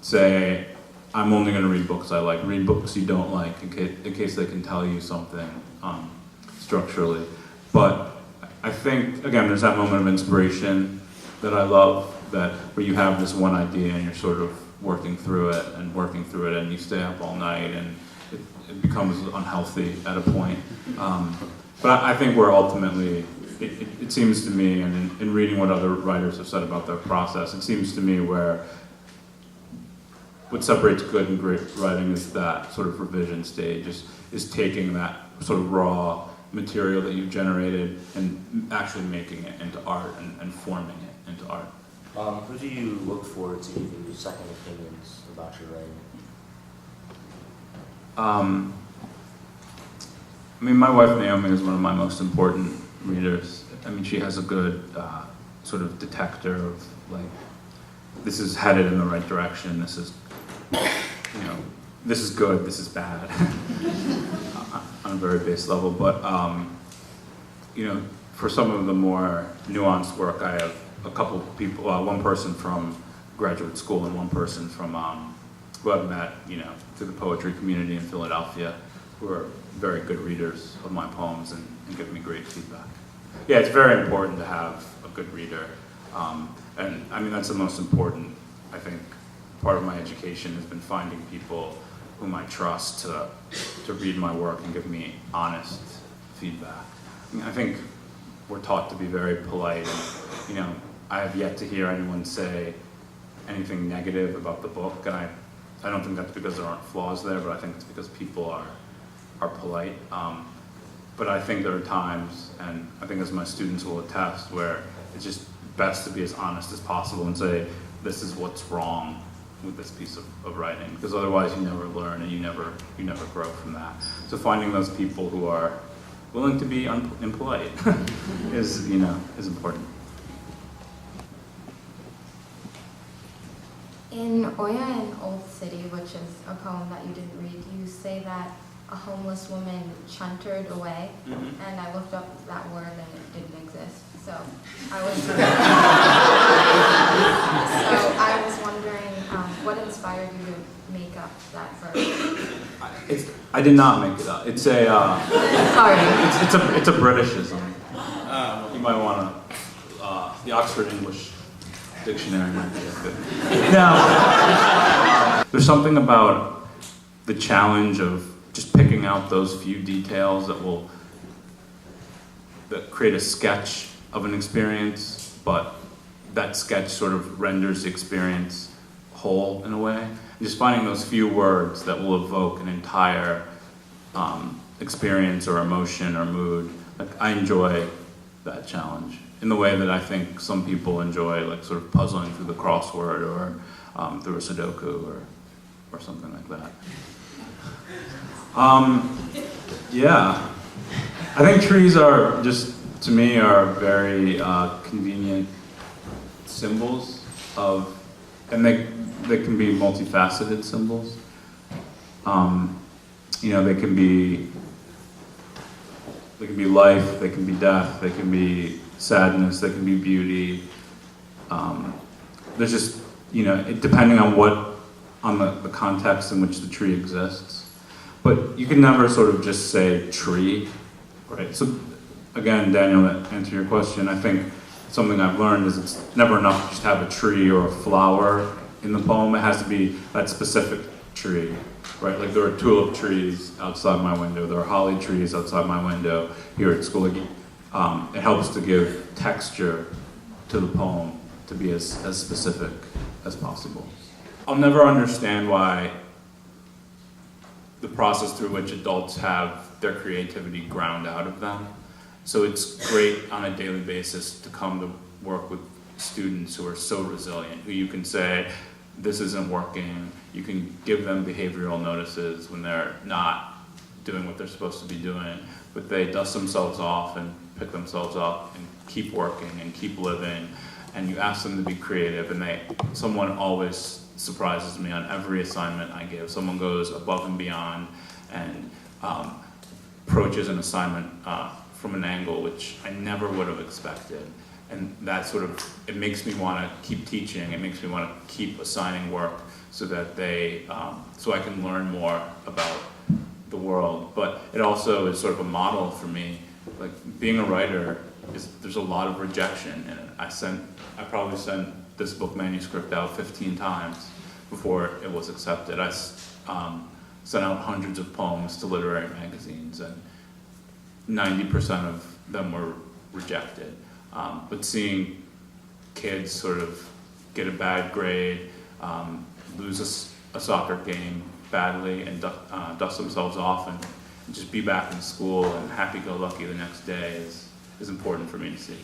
say, I'm only going to read books I like. Read books you don't like in case they can tell you something structurally. But I think, again, there's that moment of inspiration that I love, that where you have this one idea and you're sort of working through it, and you stay up all night, and it becomes unhealthy at a point. But I think we're ultimately, it seems to me, and in reading what other writers have said about their process, it seems to me where what separates good and great writing is that sort of revision stage, is taking that sort of raw material that you've generated and actually making it into art and forming it into art. Who do you look forward to giving you second opinions about your writing? I mean, my wife Naomi is one of my most important readers. I mean, she has a good sort of detector of, like, this is headed in the right direction, this is, this is good, this is bad, on a very base level. But, for some of the more nuanced work, I have a couple people, one person from graduate school and one person from, who I've met, through the poetry community in Philadelphia, who are very good readers of my poems and give me great feedback. Yeah, it's very important to have a good reader. And I mean, that's the most important, I think, part of my education has been finding people whom I trust to read my work and give me honest feedback. I mean, I think we're taught to be very polite, and, I have yet to hear anyone say anything negative about the book, and I don't think that's because there aren't flaws there, but I think it's because people are polite. But I think there are times, and I think as my students will attest, where it's just best to be as honest as possible and say, this is what's wrong with this piece of writing, because otherwise you never learn and you never grow from that. So finding those people who are willing to be impolite is important. In Oya in Old City, which is a poem that you didn't read, you say that a homeless woman chuntered away, and I looked up that word and it didn't exist. So I was wondering what inspired you to make up that verse? I did not make it up. It's a Sorry. It's a Britishism. You might want to the Oxford English Dictionary might be a bit. Now, there's something about the challenge of just picking out those few details that create a sketch of an experience, but that sketch sort of renders the experience whole in a way. And just finding those few words that will evoke an entire experience or emotion or mood. Like, I enjoy that challenge in the way that I think some people enjoy, like, sort of puzzling through the crossword or through a Sudoku or something like that. Yeah, I think trees are just, to me, are very convenient symbols of, and they can be multifaceted symbols. They can be life, they can be death, they can be sadness, they can be beauty. There's just, depending on the context in which the tree exists. But you can never sort of just say tree, right? So again, Daniel, to answer your question, I think something I've learned is it's never enough to just have a tree or a flower in the poem. It has to be that specific tree, right? Like, there are tulip trees outside my window, there are holly trees outside my window here at school. It helps to give texture to the poem to be as specific as possible. I'll never understand why the process through which adults have their creativity ground out of them. So it's great on a daily basis to come to work with students who are so resilient, who you can say, this isn't working. You can give them behavioral notices when they're not doing what they're supposed to be doing, but they dust themselves off and pick themselves up and keep working and keep living. And you ask them to be creative, and someone always surprises me on every assignment I give. Someone goes above and beyond and approaches an assignment from an angle which I never would have expected. And that sort of, it makes me want to keep teaching. It makes me want to keep assigning work so that so I can learn more about the world. But it also is sort of a model for me. Like being a writer there's a lot of rejection in it. I probably sent this book manuscript out 15 times before it was accepted. I sent out hundreds of poems to literary magazines, and 90% of them were rejected. But seeing kids sort of get a bad grade, lose a soccer game badly, and dust themselves off, and just be back in school and happy-go-lucky the next day is important for me to see.